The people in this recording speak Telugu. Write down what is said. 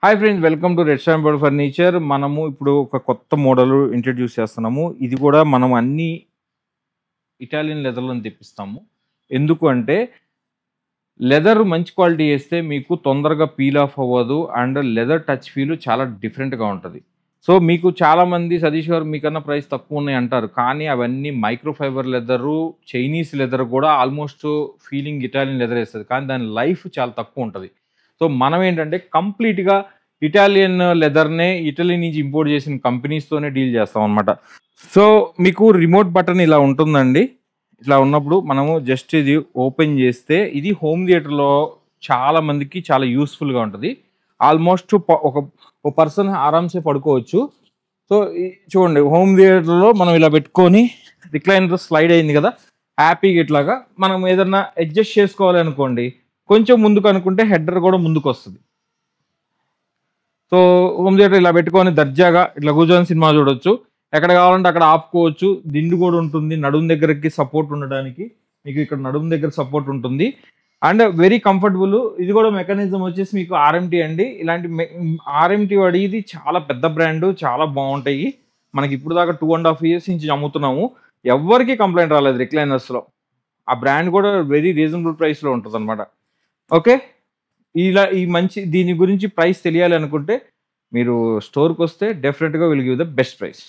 Hi friends, welcome to red స్టాంబర్డ్ ఫర్నిచర్. మనము ఇప్పుడు ఒక కొత్త మోడల్ ఇంట్రడ్యూస్ చేస్తున్నాము. ఇది కూడా మనం అన్ని ఇటాలియన్ లెదర్లను తెప్పిస్తాము. ఎందుకు అంటే లెదర్ మంచి క్వాలిటీ వేస్తే మీకు తొందరగా పీల్ ఆఫ్ అవ్వదు అండ్ లెదర్ టచ్ ఫీల్ చాలా డిఫరెంట్గా ఉంటుంది. సో మీకు చాలామంది సతీష్ గారు మీకన్నా ప్రైస్ తక్కువ ఉన్నాయి అంటారు, కానీ అవన్నీ micro fibre leather, Chinese leather కూడా ఆల్మోస్ట్ ఫీలింగ్ ఇటాలియన్ లెదర్ వేస్తుంది, కానీ దాని లైఫ్ చాలా తక్కువ ఉంటుంది. సో మనం ఏంటంటే కంప్లీట్గా ఇటాలియన్ లెదర్నే ఇటలీ నుంచి ఇంపోర్ట్ చేసిన కంపెనీస్తోనే డీల్ చేస్తాం అనమాట. సో మీకు రిమోట్ బటన్ ఇలా ఉంటుందండి. ఇట్లా ఉన్నప్పుడు మనము జస్ట్ ఇది ఓపెన్ చేస్తే ఇది హోమ్ థియేటర్లో చాలా మందికి చాలా యూస్ఫుల్గా ఉంటుంది. ఆల్మోస్ట్ ఒక పర్సన్ ఆరామ్సే పడుకోవచ్చు. సో చూడండి, హోమ్ థియేటర్లో మనం ఇలా పెట్టుకొని రిక్లైనర్ స్లైడ్ అయింది కదా, హ్యాపీగా ఇట్లాగా మనం ఏదన్నా అడ్జస్ట్ చేసుకోవాలి అనుకోండి, కొంచెం ముందుకు అనుకుంటే హెడర్ కూడా ముందుకు వస్తుంది. సో హోమ్ థియేటర్ ఇలా పెట్టుకొని దర్జాగా ఇట్లా కూర్చొని సినిమా చూడొచ్చు. ఎక్కడ కావాలంటే అక్కడ ఆపుకోవచ్చు. దిండు కూడా ఉంటుంది నడుము దగ్గరకి సపోర్ట్ ఉండడానికి. మీకు ఇక్కడ నడుము దగ్గర సపోర్ట్ ఉంటుంది అండ్ వెరీ కంఫర్టబుల్. ఇది కూడా మెకానిజం వచ్చేసి మీకు ఆర్ఎంటీ అండి. ఇలాంటి ఆర్ఎంటీ వాడిది చాలా పెద్ద బ్రాండ్, చాలా బాగుంటాయి. మనకి ఇప్పుడు దాకా 2.5 years నుంచి అమ్ముతున్నాము. ఎవరికి కంప్లైంట్ రాలేదు రిక్లైనర్స్లో. ఆ బ్రాండ్ కూడా వెరీ రీజనబుల్ ప్రైస్లో ఉంటుంది అనమాట. ఓకే, దీని గురించి ప్రైస్ తెలియాలి అనుకుంటే మీరు స్టోర్కి వస్తే డెఫినెట్గా will give the best price.